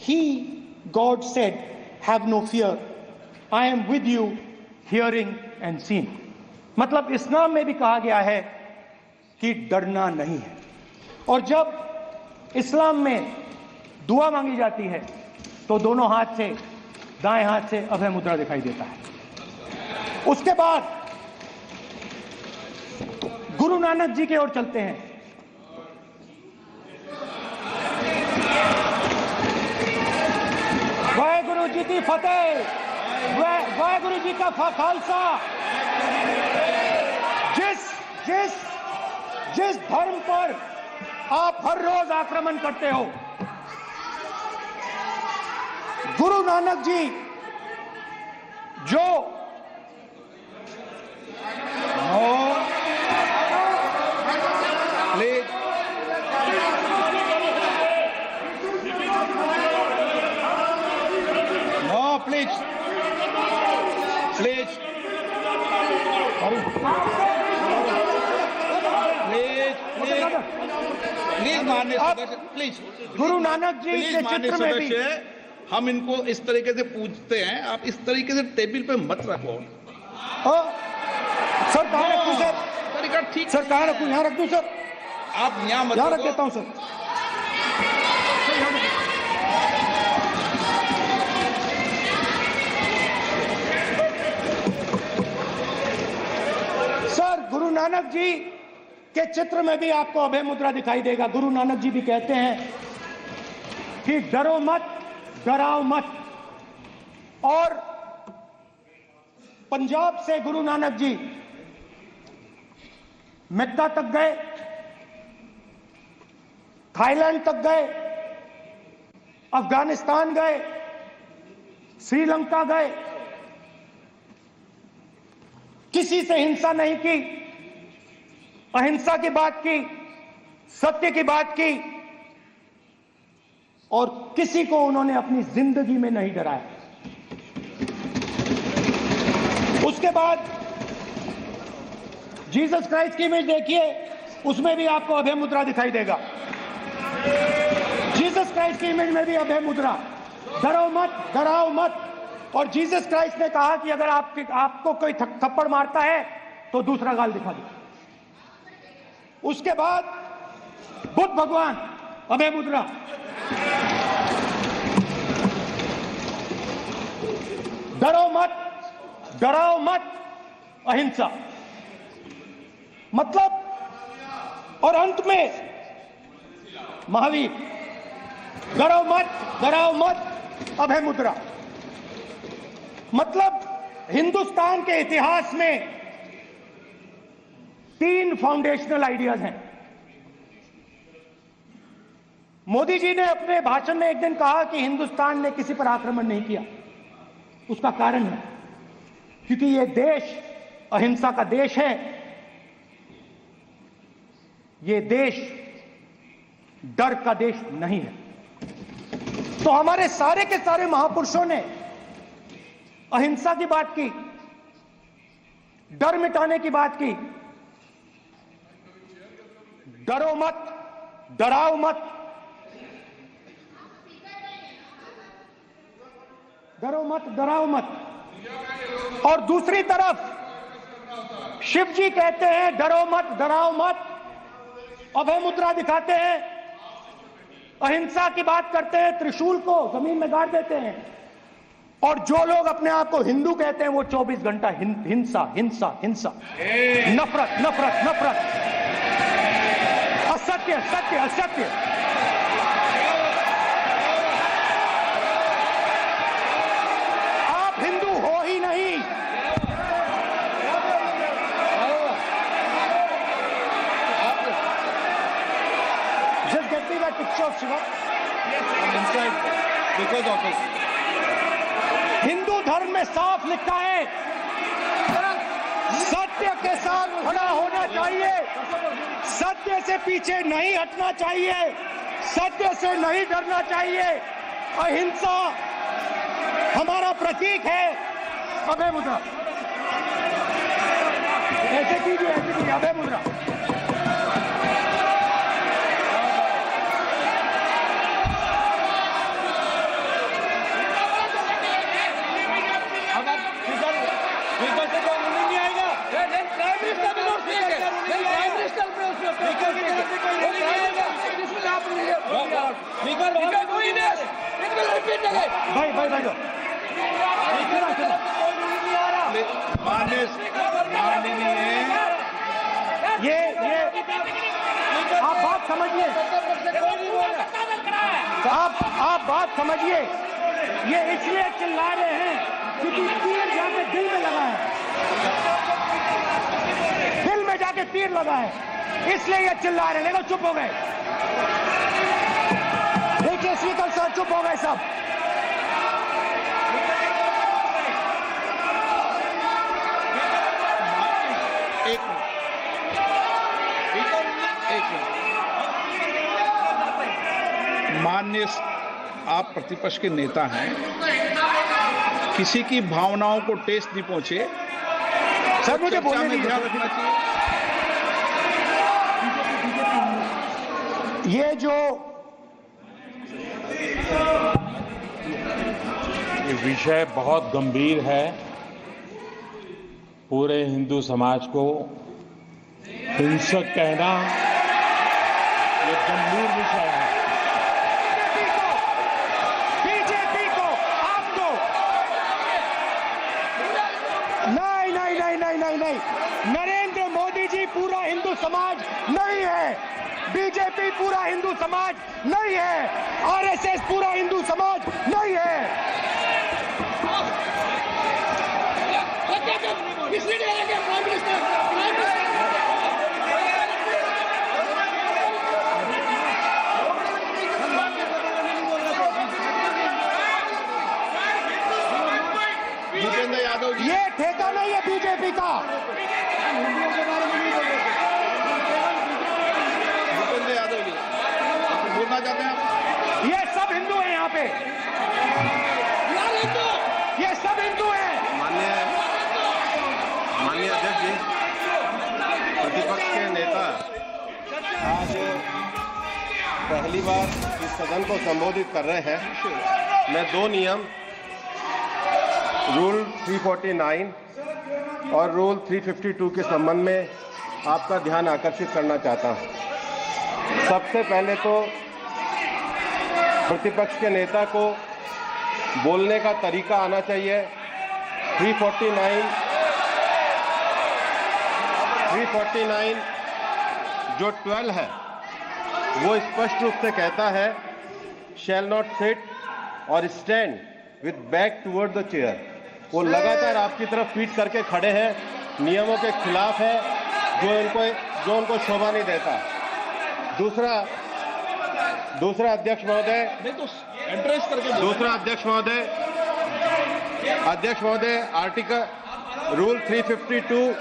He, God said, have no fear. I am with you, hearing and seeing. मतलब इस्लाम में भी कहा गया है कि डरना नहीं है। और जब इस्लाम में दुआ मांगी जाती है तो दोनों हाथ से, दाएं हाथ से अभय मुद्रा दिखाई देता है। उसके बाद गुरु नानक जी की ओर चलते हैं। वाहेगुरु जी की फतेह, वाहेगुरु जी का खालसा। जिस धर्म पर आप हर रोज आक्रमण करते हो, गुरु नानक जी जो प्लीज माननीय सदस्य, प्लीज गुरु नानक जी के चित्र में भी हम इनको इस तरीके से पूछते हैं, आप इस तरीके से टेबल पे मत रखो। सर कहाँ रखूं सर? तरीका ठीक सर कहाँ रखूं? यहाँ रख दूं सर? आप यहाँ मत यहाँ रख देता हूँ सर। सर गुरु नानक जी के चित्र में भी आपको अभय मुद्रा दिखाई देगा। गुरु नानक जी भी कहते हैं कि डरो मत, डराओ मत। और पंजाब से गुरु नानक जी मेक्का तक गए, थाईलैंड तक गए, अफगानिस्तान गए, श्रीलंका गए, किसी से हिंसा नहीं की, अहिंसा की बात की, सत्य की बात की, और किसी को उन्होंने अपनी जिंदगी में नहीं डराया। उसके बाद जीसस क्राइस्ट की इमेज देखिए, उसमें भी आपको अभय मुद्रा दिखाई देगा। जीसस क्राइस्ट की इमेज में भी अभय मुद्रा, डरो मत, डराओ मत। और जीसस क्राइस्ट ने कहा कि अगर आपको कोई थप्पड़ मारता है तो दूसरा गाल दिखा दो। उसके बाद बुद्ध भगवान, अभय मुद्रा। डरो मत, डराओ मत, अहिंसा। मतलब और अंत में महावीर, डरो मत, डराओ मत, अभय मुद्रा। मतलब हिंदुस्तान के इतिहास में 3 फाउंडेशनल आइडियाज हैं। मोदी जी ने अपने भाषण में एक दिन कहा कि हिंदुस्तान ने किसी पर आक्रमण नहीं किया। उसका कारण है क्योंकि यह देश अहिंसा का देश है। यह देश डर का देश नहीं है। तो हमारे सारे के सारे महापुरुषों ने अहिंसा की बात की, डर मिटाने की बात की। डरो मत, डराओ मत, डरो मत, डराओ मत। और दूसरी तरफ शिव जी कहते हैं डरो मत, डराओ मत, अभय मुद्रा दिखाते हैं, अहिंसा की बात करते हैं, त्रिशूल को जमीन में गाड़ देते हैं। और जो लोग अपने आप को हिंदू कहते हैं वो 24 घंटा हिंसा, हिंसा, हिंसा, नफरत, नफरत, नफरत, असत्य, सत्य, असत्य। आप हिंदू हो ही नहीं। Just get me that picture of Shiva. I'm inside because of this. Hindu धर्म में साफ लिखा है, सत्य के साथ खड़ा होना चाहिए, सत्य से पीछे नहीं हटना चाहिए, सत्य से नहीं डरना चाहिए। अहिंसा हमारा प्रतीक है। अभय मुद्रा ऐसे कीजिए, ऐसे कीजिए, अभय मुद्रा। भाई भाई भाई माननीय ये आप बात समझिए, आप बात समझिए। ये इसलिए चिल्ला रहे हैं क्योंकि तीर जाके दिल में लगा है, दिल में जाके तीर लगा है, इसलिए ये चिल्ला रहे हैं। देखो चुप हो गए, देखिए स्पीकर साहब चुप हो गए सब। माननीय, आप प्रतिपक्ष के नेता हैं, किसी की भावनाओं को ठेस नहीं पहुंचे। सर मुझे बोलने में ध्यान रखना चाहिए। ये जो ये विषय बहुत गंभीर है, पूरे हिंदू समाज को हिंसक कहना ये गंभीर विषय है। बीजेपी को आपको नहीं, नरेंद्र मोदी जी पूरा हिंदू समाज नहीं है, बीजेपी पूरा हिंदू समाज नहीं है, आरएसएस पूरा हिंदू समाज नहीं है। भूपेंद्र यादव जी, ये ठेका नहीं है बीजेपी का। भूपेंद्र यादव जी बोलना चाहते हैं आप? ये सब हिंदू हैं यहाँ पे, ये सब हिंदू हैं। माननीय अध्यक्ष जी, प्रतिपक्ष के नेता आज पहली बार इस सदन को संबोधित कर रहे हैं। मैं दो नियम रूल 349 और रूल 352 के संबंध में आपका ध्यान आकर्षित करना चाहता हूं। सबसे पहले तो प्रतिपक्ष के नेता को बोलने का तरीका आना चाहिए। 349 जो 12 है वो स्पष्ट रूप से कहता है शैल नॉट सिट और stand with back toward the chair. वो लगातार आपकी तरफ पीठ करके खड़े हैं, नियमों के खिलाफ है, जो उनको शोभा नहीं देता। दूसरा अध्यक्ष महोदय, नहीं तो एड्रेस करके दूसरा अध्यक्ष महोदय आर्टिकल रूल 352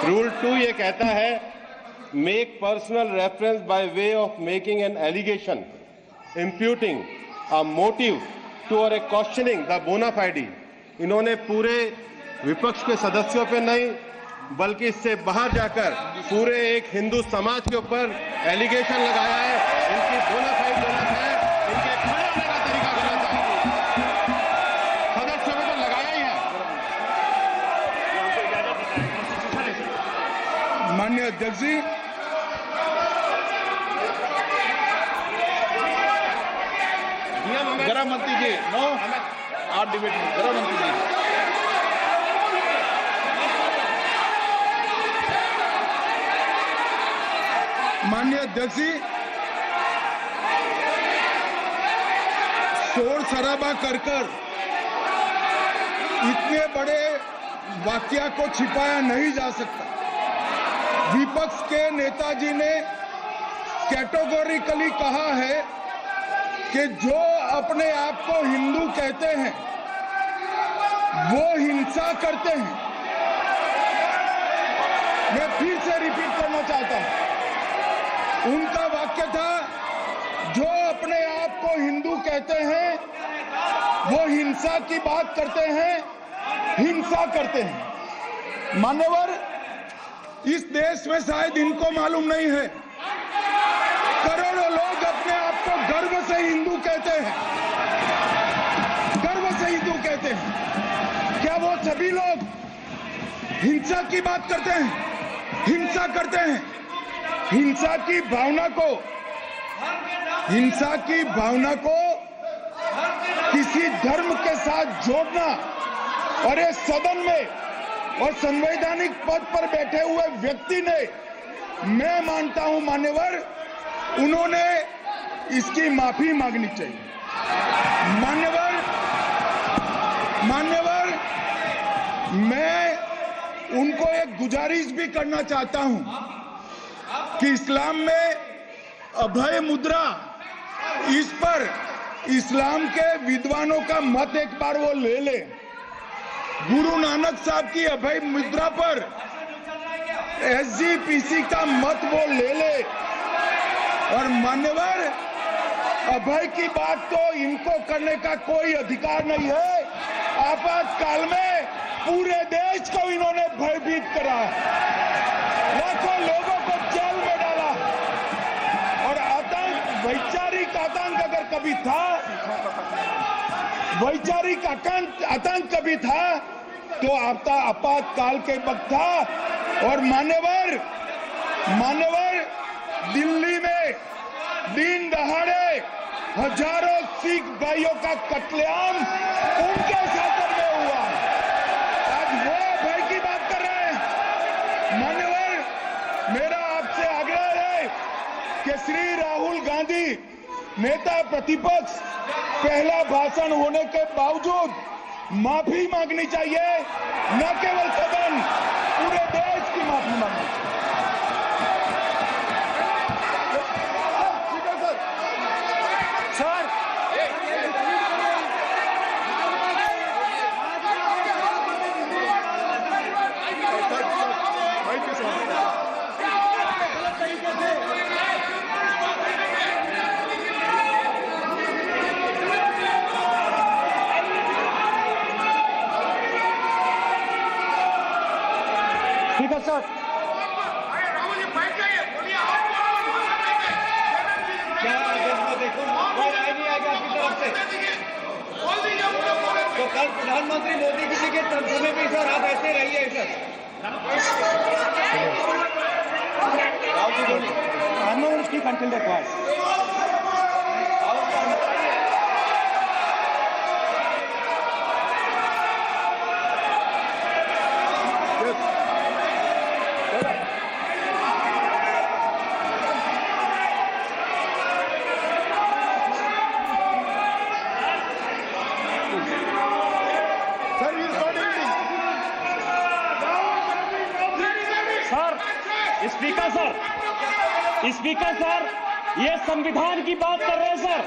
रूल 2 ये कहता है make personal reference by way of making an allegation imputing a motive to or a questioning the बोना फाइडी। इन्होंने पूरे विपक्ष के सदस्यों पे नहीं बल्कि इससे बाहर जाकर पूरे एक हिंदू समाज के ऊपर एलिगेशन लगाया है। इनकी बोना फाइड गलत है, इनके खड़े होने का तरीका गलत है। सदस्यों में तो लगाया ही है। माननीय अध्यक्ष जी, गृह मंत्री जी, नो आप डिबेट में गृह मंत्री जी। माननीय अध्यक्ष जी, शोर शराबा कर इतने बड़े वाकया को छिपाया नहीं जा सकता। विपक्ष के नेताजी ने कैटेगोरिकली कहा है कि जो अपने आप को हिंदू कहते हैं वो हिंसा करते हैं। मैं फिर से रिपीट करना चाहता हूं, उनका वाक्य था जो अपने आप को हिंदू कहते हैं वो हिंसा की बात करते हैं, हिंसा करते हैं। मान्यवर, इस देश में शायद इनको मालूम नहीं है, करोड़ों लोग अपने आप को गर्व से हिंदू कहते हैं, गर्व से हिंदू कहते हैं। क्या वो सभी लोग हिंसा की बात करते हैं, हिंसा करते हैं? हिंसा की भावना को किसी धर्म के साथ जोड़ना और इस सदन में और संवैधानिक पद पर बैठे हुए व्यक्ति ने, मैं मानता हूं मान्यवर, उन्होंने इसकी माफी मांगनी चाहिए। मान्यवर, मैं उनको एक गुजारिश भी करना चाहता हूं कि इस्लाम में अभय मुद्रा, इस पर इस्लाम के विद्वानों का मत एक बार वो ले ले। गुरु नानक साहब की अभय मुद्रा पर SGPC का मत वो ले ले। और मान्यवर, अभय की बात तो इनको करने का कोई अधिकार नहीं है। आपातकाल में पूरे देश को इन्होंने भयभीत करा, लाखों लोगों को जेल में डाला। और आतंक, वैचारिक आतंक अगर कभी था, वैचारिक आतंक कभी था तो आपातकाल के वक्त था। और मान्यवर, दिल्ली में दिन दहाड़े हजारों सिख भाइयों का कत्लेआम उनके शासन में हुआ। आज वो भय की बात कर रहे हैं। मान्यवर, मेरा आपसे आग्रह है कि श्री राहुल गांधी, नेता प्रतिपक्ष, पहला भाषण होने के बावजूद माफी मांगनी चाहिए। न केवल सदन, पूरे देश की माफी मांगनी चाहिए। ठीक है सर। तो कल प्रधानमंत्री मोदी जी के समय भी सर आप ऐसे रहिए sir. Speak until the quite. Speaker sir, ये संविधान की बात कर रहे हैं सर,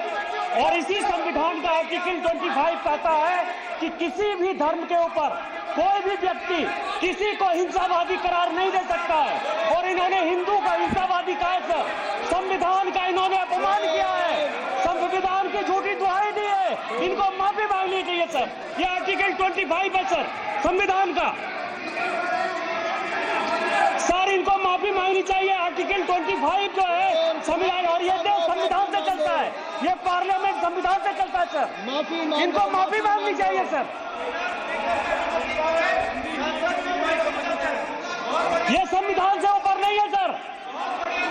और इसी संविधान का आर्टिकल 25 कहता है कि किसी भी धर्म के ऊपर कोई भी व्यक्ति किसी को हिंसावादी करार नहीं दे सकता है। और इन्होंने हिंदू का हिंसावादी कहा सर। संविधान का इन्होंने अपमान किया है, संविधान की झूठी दुहाई दी है। इनको माफी मांगनी चाहिए सर। ये आर्टिकल 25 है सर संविधान का। सर, इनको माफी मांगनी चाहिए। आर्टिकल 25 जो है संविधान, और ये देश संविधान से चलता है, ये पार्लियामेंट संविधान से चलता है सर। इनको माफी मांगनी चाहिए सर। ये संविधान से ऊपर नहीं है सर।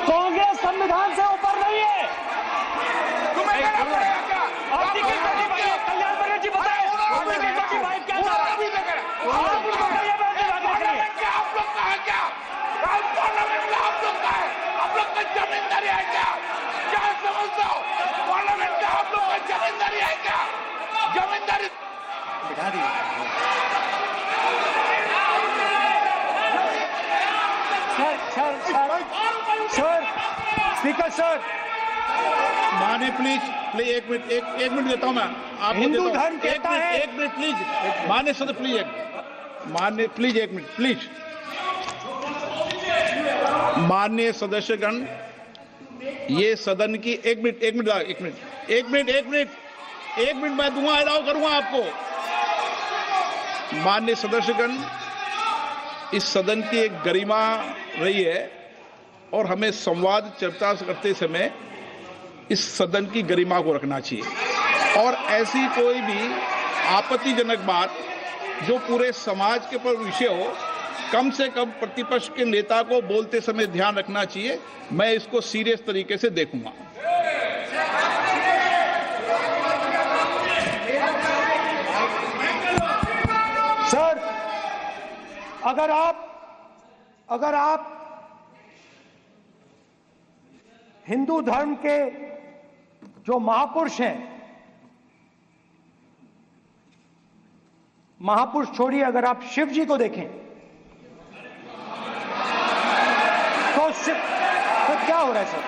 कांग्रेस संविधान से ऊपर नहीं है। आर्टिकल 25, कल्याण बनर्जी जी बताए आर्टिकल 25 क्या था? आप उनको कहिए आप लोग कहा क्या? पार्लियामेंट में आप लोग का है, आप लोग का जमींदारी है क्या? क्या समझते हो? पार्लियामेंट में आप लोग का जमींदारी है क्या? जमींदारी बिठा दी। सर, स्पीकर सर, माने प्लीज एक मिनट देता हूं मैं आपको। हिंदू धर्म कहता है। एक मिनट प्लीज, माने सदस्य प्लीज एक मिनट प्लीज। माननीय सदस्यगण, ये सदन की एक मिनट मैं दूंगा, अलाउ करूंगा आपको। माननीय सदस्यगण, इस सदन की एक गरिमा रही है और हमें संवाद चर्चा करते समय इस सदन की गरिमा को रखना चाहिए। और ऐसी कोई भी आपत्तिजनक बात जो पूरे समाज के पर विषय हो, कम से कम प्रतिपक्ष के नेता को बोलते समय ध्यान रखना चाहिए। मैं इसको सीरियस तरीके से देखूंगा। अगर आप हिंदू धर्म के जो महापुरुष हैं, महापुरुष छोड़िए, अगर आप शिव जी को देखें तो क्या हो रहा है सर?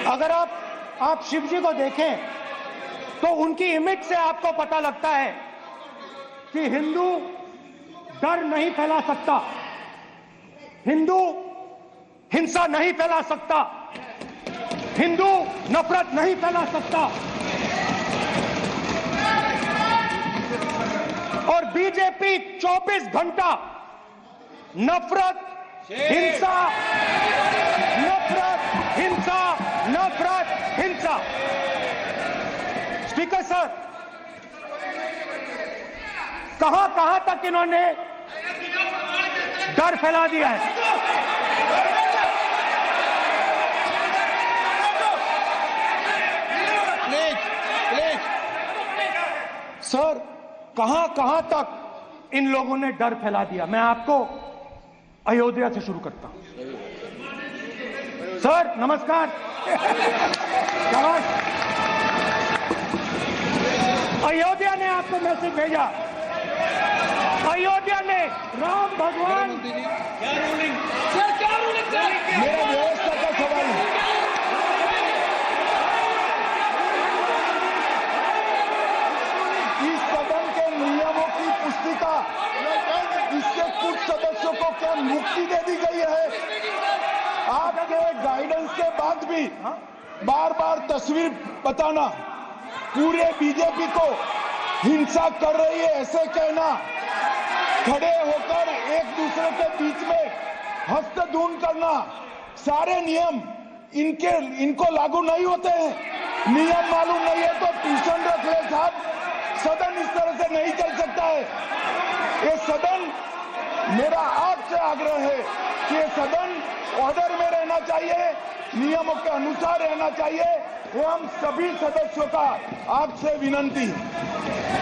अगर आप शिव जी को देखें तो उनकी इमेज से आपको पता लगता है कि हिंदू डर नहीं फैला सकता, हिंदू हिंसा नहीं फैला सकता, हिंदू नफरत नहीं फैला सकता। और बीजेपी 24 घंटा नफरत, हिंसा, नफरत, हिंसा, नफरत, हिंसा। स्पीकर सर, कहां तक इन्होंने डर फैला दिया है? सर, कहां तक इन लोगों ने डर फैला दिया? मैं आपको अयोध्या से शुरू करता हूं। सर नमस्कार। अयोध्या ने आपको मैसेज भेजा, अयोध्या ने राम भगवान, मेरा व्यवस्था का सवाल है। इस सदन के नियमों की पुस्तिका, इससे कुछ सदस्यों को क्या मुक्ति दे दी गई है? आपके गाइडेंस के बाद भी बार बार तस्वीर बताना, पूरे बीजेपी को हिंसा कर रही है ऐसे कहना, खड़े होकर एक दूसरे के बीच में हस्तधून करना, सारे नियम इनको लागू नहीं होते हैं। नियम मालूम नहीं है तो ट्यूशन रख ले साहब, सदन इस तरह से नहीं चल सकता है। ये सदन, मेरा आपसे आग्रह है कि ये सदन ऑर्डर में रहना चाहिए, नियमों के अनुसार रहना चाहिए। ये हम सभी सदस्यों का आपसे विनंती है।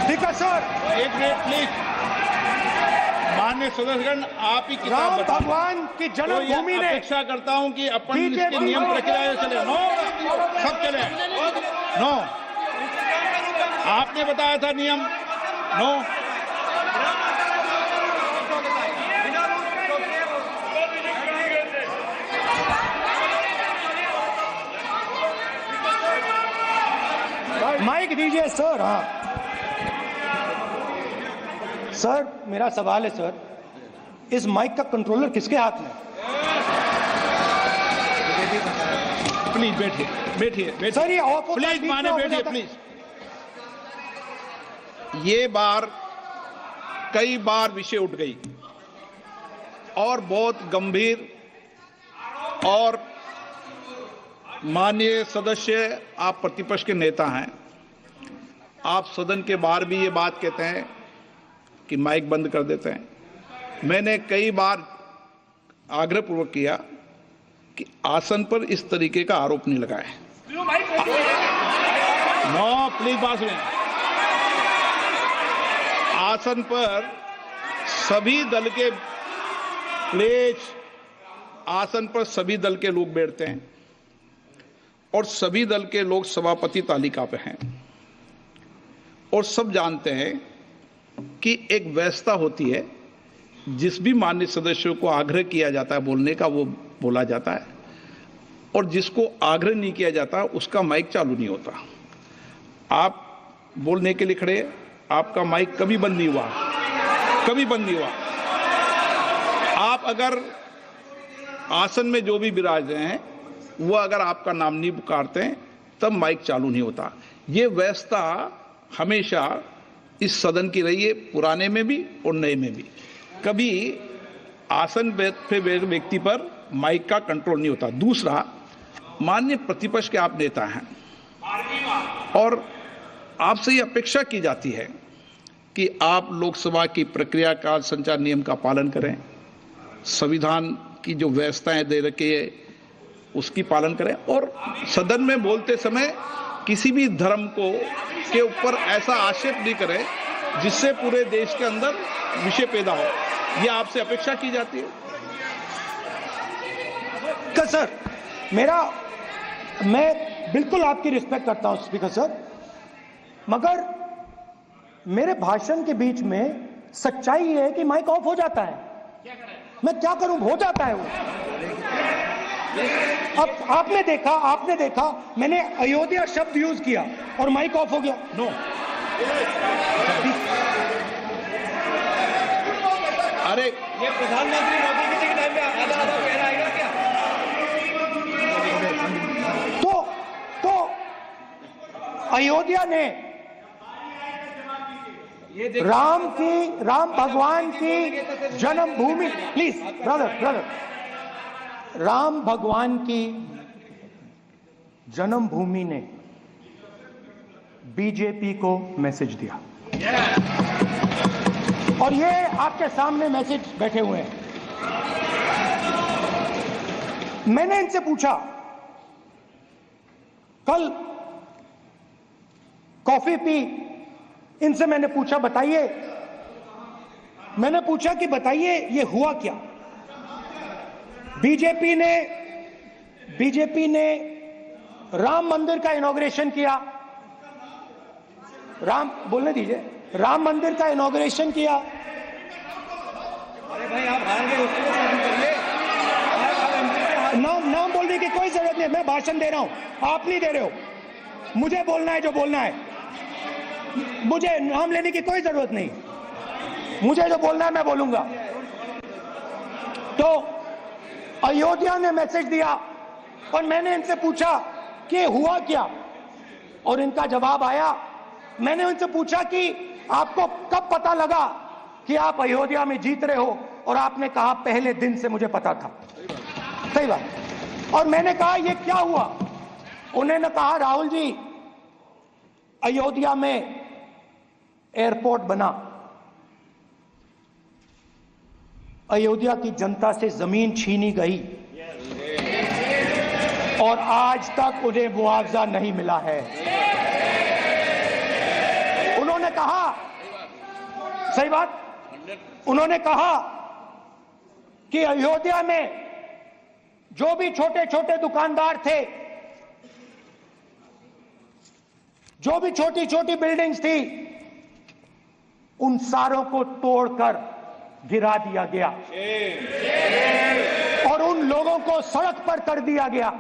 ठीक है सर, एक मिनट प्लीज। माननीय सदस्यगण, आप ही किताब राम बताओ। भगवान की जन्मभूमि ने, अपेक्षा करता हूं कि अपन इसके नियम प्रक्रिया चले। नो, सब चले। नो, आपने बताया था नियम। नो, माइक दीजिए सर। हाँ सर, मेरा सवाल है सर, इस माइक का कंट्रोलर किसके हाथ में? प्लीज बैठिए, बैठिए सर ये ऑफ होता है, प्लीज माने बैठिए प्लीज। ये बार कई बार विषय उठ गई और बहुत गंभीर, और माननीय सदस्य, आप प्रतिपक्ष के नेता हैं, आप सदन के बाहर भी ये बात कहते हैं कि माइक बंद कर देते हैं। मैंने कई बार आग्रहपूर्वक किया कि आसन पर इस तरीके का आरोप नहीं लगाए। नो प्लीज, बात सुनिए। आसन पर सभी दल के, प्लीज, आसन पर सभी दल के लोग बैठते हैं और सभी दल के लोग सभापति तालिका पे हैं, और सब जानते हैं कि एक व्यवस्था होती है, जिस भी माननीय सदस्यों को आग्रह किया जाता है बोलने का वो बोला जाता है, और जिसको आग्रह नहीं किया जाता उसका माइक चालू नहीं होता। आप बोलने के लिए खड़े, आपका माइक कभी बंद नहीं हुआ, कभी बंद नहीं हुआ। आप अगर आसन में जो भी विराज रहे हैं वो अगर आपका नाम नहीं पुकारते हैं तब माइक चालू नहीं होता। ये व्यवस्था हमेशा इस सदन की रही है, पुराने में भी और नए में भी। कभी आसन पे व्यक्ति पर माइक का कंट्रोल नहीं होता। दूसरा, माननीय प्रतिपक्ष के आप नेता हैं और आपसे ये अपेक्षा की जाती है कि आप लोकसभा की प्रक्रिया का संचार नियम का पालन करें, संविधान की जो व्यवस्थाएं दे रखी है उसकी पालन करें, और सदन में बोलते समय किसी भी धर्म को के ऊपर ऐसा आक्षेप नहीं करें जिससे पूरे देश के अंदर विषय पैदा हो। यह आपसे अपेक्षा की जाती है। सर, मैं बिल्कुल आपकी रिस्पेक्ट करता हूं स्पीकर सर, मगर मेरे भाषण के बीच में सच्चाई ये है कि माइक ऑफ हो जाता है। मैं क्या करूं, हो जाता है वो। अब आपने देखा मैंने अयोध्या शब्द यूज किया और माइक ऑफ हो गया। नो, अरे ये प्रधानमंत्री मोदी जी के टाइम में आधा आधा कह रहा है क्या? तो अयोध्या ने राम भगवान की जन्मभूमि, प्लीज ब्रदर, राम भगवान की जन्मभूमि ने बीजेपी को मैसेज दिया, और ये आपके सामने मैसेज बैठे हुए हैं। मैंने इनसे पूछा, कल कॉफी पी, इनसे मैंने पूछा बताइए ये हुआ क्या। बीजेपी ने राम मंदिर का इनॉग्रेशन किया, बोलने दीजिए, राम मंदिर का इनॉग्रेशन किया। अरे भाई आप हार गए, उसको करिए। नाम बोलने की कोई जरूरत नहीं, मैं भाषण दे रहा हूं, आप नहीं दे रहे हो। मुझे बोलना है जो बोलना है, मुझे नाम लेने की कोई जरूरत नहीं, मुझे जो बोलना है मैं बोलूंगा। तो अयोध्या ने मैसेज दिया और मैंने इनसे पूछा कि हुआ क्या, और इनका जवाब आया। मैंने उनसे पूछा कि आपको कब पता लगा कि आप अयोध्या में जीत रहे हो, और आपने कहा पहले दिन से मुझे पता था। सही बात। और मैंने कहा ये क्या हुआ, उन्होंने कहा राहुल जी अयोध्या में एयरपोर्ट बना, अयोध्या की जनता से जमीन छीनी गई और आज तक उन्हें मुआवजा नहीं मिला है। उन्होंने कहा, सही बात, उन्होंने कहा कि अयोध्या में जो भी छोटे छोटे दुकानदार थे, जो भी छोटी छोटी बिल्डिंग्स थी, उन सारों को तोड़कर गिरा दिया गया और उन लोगों को सड़क पर कर दिया गया।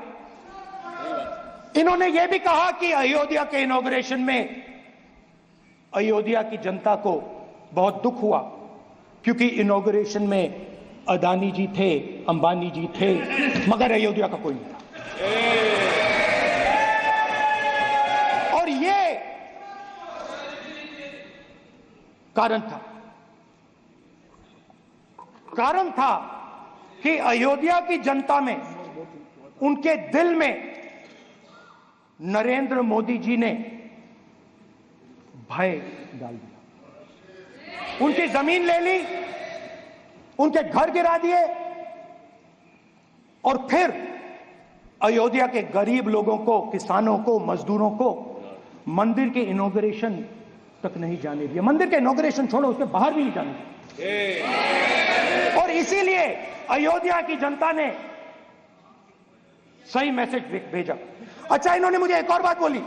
इन्होंने यह भी कहा कि अयोध्या के इनॉग्रेशन में अयोध्या की जनता को बहुत दुख हुआ, क्योंकि इनॉग्रेशन में अदानी जी थे, अंबानी जी थे, मगर अयोध्या का कोई नहीं था। और ये कारण था कि अयोध्या की जनता में, उनके दिल में नरेंद्र मोदी जी ने भय डाल दिया। उनकी जमीन ले ली, उनके घर गिरा दिए, और फिर अयोध्या के गरीब लोगों को, किसानों को, मजदूरों को मंदिर के इनॉग्रेशन तक नहीं जाने दिया। मंदिर के इनॉग्रेशन छोड़ो, उसके बाहर भी नहीं जाने दिया। और इसीलिए अयोध्या की जनता ने सही मैसेज भेजा। अच्छा, इन्होंने मुझे एक और बात बोली,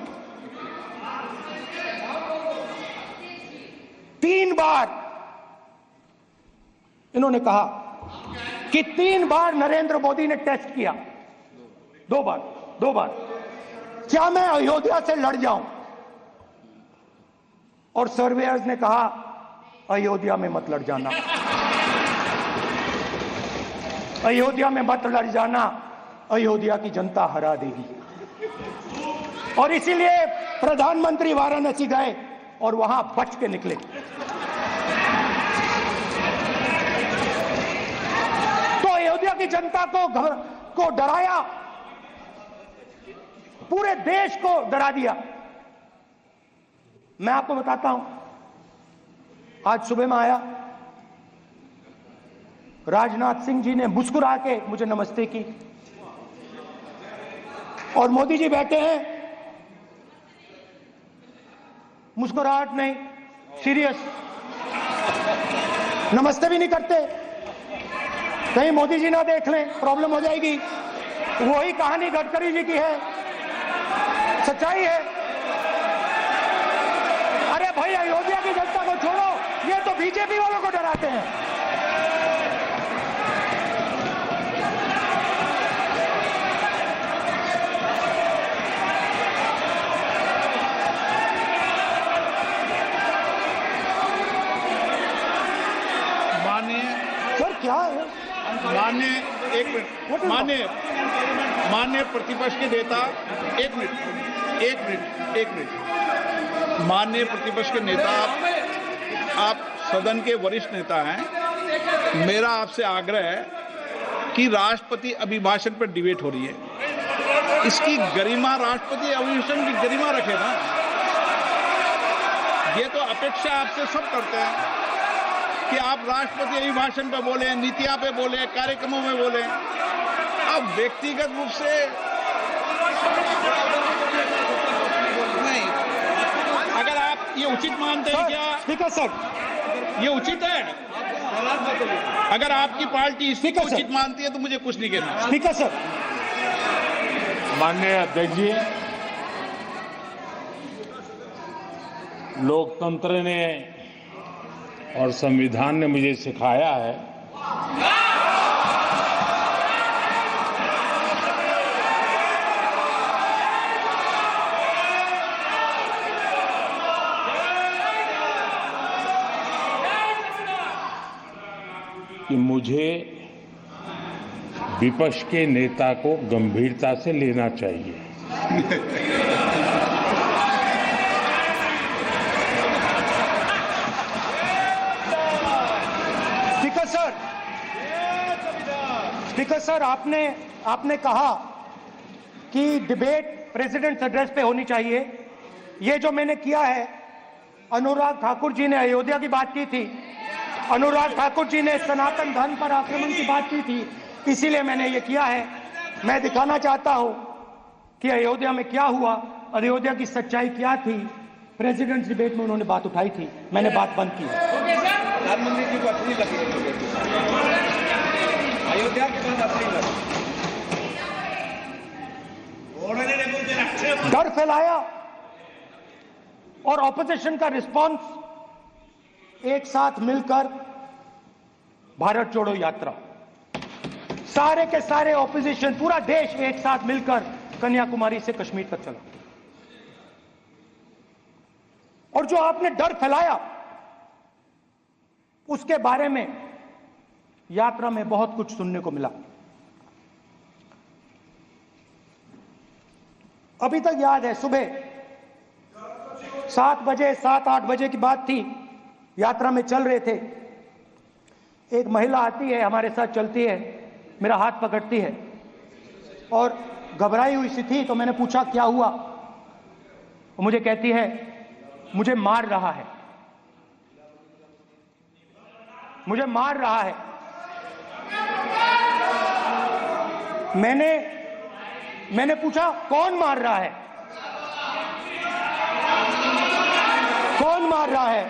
3 बार इन्होंने कहा कि 3 बार नरेंद्र मोदी ने टेस्ट किया, 2 बार क्या मैं अयोध्या से लड़ जाऊं, और सर्वेयर्स ने कहा अयोध्या में मत लड़ जाना, अयोध्या में मत लड़ जाना, अयोध्या की जनता हरा देगी। और इसीलिए प्रधानमंत्री वाराणसी गए और वहां बच के निकले। तो अयोध्या की जनता को डराया, पूरे देश को डरा दिया। मैं आपको बताता हूं, आज सुबह में आया, राजनाथ सिंह जी ने मुस्कुरा के मुझे नमस्ते की और मोदी जी बैठे हैं, मुस्कुराहट नहीं, सीरियस, नमस्ते भी नहीं करते। कहीं मोदी जी ना देख लें, प्रॉब्लम हो जाएगी। वही कहानी गडकरी जी की है, सच्चाई है। अरे भाई, अयोध्या की जनता को छोड़ो, ये तो बीजेपी वालों को डराते हैं। सर क्या है? माननीय प्रतिपक्ष के नेता, एक मिनट, माननीय प्रतिपक्ष के नेता, आप सदन के वरिष्ठ नेता हैं। मेरा आपसे आग्रह है कि राष्ट्रपति अभिभाषण पर डिबेट हो रही है, इसकी गरिमा, राष्ट्रपति अभिभाषण की गरिमा रखे ना। ये तो अपेक्षा आपसे सब करते हैं कि आप राष्ट्रपति अभिभाषण पे बोले, नीतियां पे बोले, कार्यक्रमों में बोले। अब व्यक्तिगत रूप से नहीं। अगर आप ये उचित मानते हैं क्या? स्पीकर सर, ये उचित है? अगर आपकी पार्टी इसको उचित मानती है तो मुझे कुछ नहीं कहना। स्पीकर सर, माननीय अध्यक्ष जी, लोकतंत्र ने और संविधान ने मुझे सिखाया है कि मुझे विपक्ष के नेता को गंभीरता से लेना चाहिए। स्पीकर सर, आपने कहा कि डिबेट प्रेसिडेंट्स एड्रेस पे होनी चाहिए। ये जो मैंने किया है, अनुराग ठाकुर जी ने अयोध्या की बात की थी, अनुराग ठाकुर जी ने सनातन धर्म पर आक्रमण की बात की थी, इसीलिए मैंने ये किया है। मैं दिखाना चाहता हूं कि अयोध्या में क्या हुआ, अयोध्या की सच्चाई क्या थी। प्रेसिडेंट्स डिबेट में उन्होंने बात उठाई थी, मैंने बात बंद की। प्रधानमंत्री जी को अपनी लगी अयोध्या के बाद अपनी लगी, डर फैलाया और ऑपोजिशन का रिस्पांस एक साथ मिलकर भारत जोड़ो यात्रा, सारे के सारे ऑपोजिशन, पूरा देश एक साथ मिलकर कन्याकुमारी से कश्मीर तक चला। और जो आपने डर फैलाया, उसके बारे में यात्रा में बहुत कुछ सुनने को मिला। अभी तक याद है, सुबह 7 बजे, 7-8 बजे की बात थी, यात्रा में चल रहे थे। एक महिला आती है, हमारे साथ चलती है, मेरा हाथ पकड़ती है और घबराई हुई सी थी। तो मैंने पूछा क्या हुआ, वो मुझे कहती है मुझे मार रहा है, मुझे मार रहा है। मैंने पूछा कौन मार रहा है, कौन मार रहा है?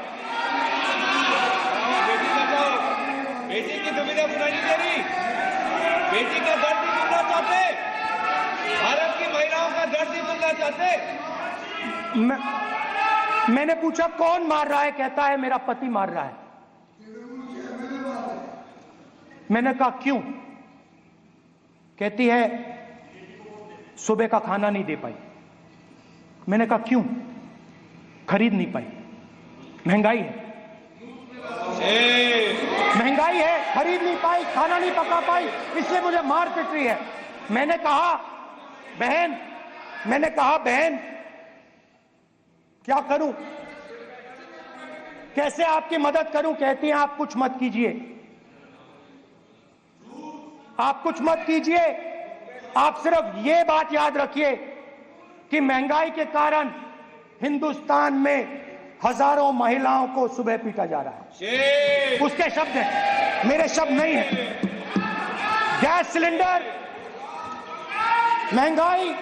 बेटी की दुविधा पूरा नहीं दे रही, बेटी का दर्द नहीं सुनना चाहते, भारत की महिलाओं का दर्द नहीं सुनना चाहते। मैंने पूछा कौन मार रहा है, कहता है मेरा पति मार रहा है। मैंने कहा क्यों? कहती है सुबह का खाना नहीं दे पाई। मैंने कहा क्यों? खरीद नहीं पाई, महंगाई है, महंगाई है, खरीद नहीं पाई, खाना नहीं पका पाई, इसलिए मुझे मार पिट रही है। मैंने कहा बहन क्या करूं, कैसे आपकी मदद करूं? कहती हैं आप कुछ मत कीजिए, आप कुछ मत कीजिए, आप सिर्फ ये बात याद रखिए कि महंगाई के कारण हिंदुस्तान में हजारों महिलाओं को सुबह पीटा जा रहा है। उसके शब्द हैं, मेरे शब्द नहीं है। गैस सिलेंडर, महंगाई,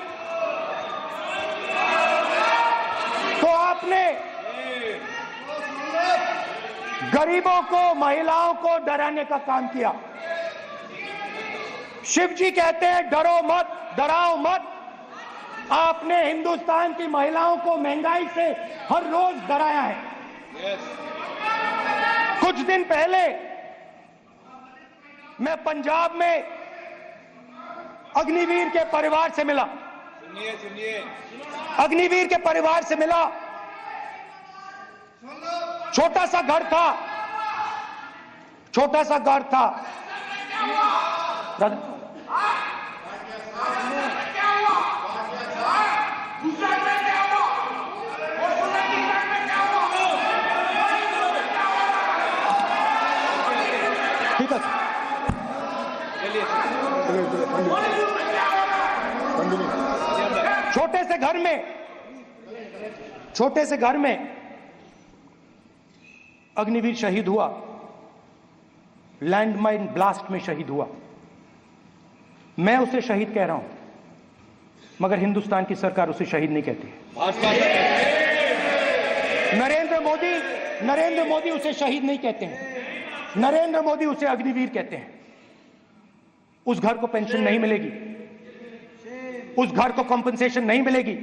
तो आपने गरीबों को, महिलाओं को डराने का काम किया। शिव जी कहते हैं डरो मत, डराओ मत। आपने हिंदुस्तान की महिलाओं को महंगाई से हर रोज डराया है। कुछ दिन पहले मैं पंजाब में अग्निवीर के परिवार से मिला। अग्निवीर के परिवार से मिला। छोटा सा घर था, छोटा सा घर था। ठीक है, छोटे से घर में अग्निवीर शहीद हुआ, लैंडमाइन ब्लास्ट में शहीद हुआ। मैं उसे शहीद कह रहा हूं, मगर हिंदुस्तान की सरकार उसे शहीद नहीं कहती। नरेंद्र मोदी उसे शहीद नहीं कहते हैं। नरेंद्र मोदी उसे अग्निवीर कहते हैं। उस घर को पेंशन नहीं मिलेगी, उस घर को कंपनसेशन नहीं मिलेगी,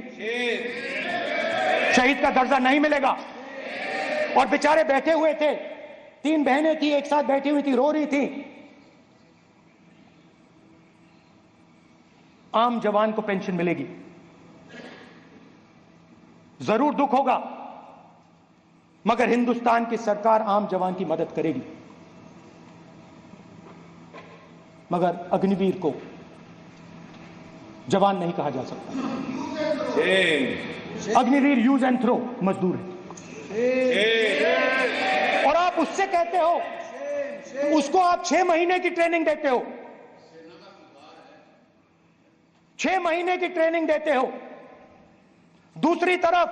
शहीद का दर्जा नहीं मिलेगा। और बेचारे बैठे हुए थे, 3 बहनें थी, एक साथ बैठी हुई थी, रो रही थी। आम जवान को पेंशन मिलेगी, जरूर दुख होगा, मगर हिंदुस्तान की सरकार आम जवान की मदद करेगी। मगर अग्निवीर को जवान नहीं कहा जा सकता। अग्निवीर यूज एंड थ्रो मजदूर है। और आप उससे कहते हो, उसको आप 6 महीने की ट्रेनिंग देते हो, 6 महीने की ट्रेनिंग देते हो। दूसरी तरफ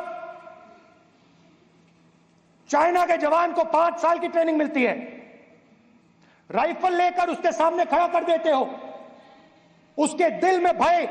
चाइना के जवान को 5 साल की ट्रेनिंग मिलती है, राइफल लेकर उसके सामने खड़ा कर देते हो, उसके दिल में भय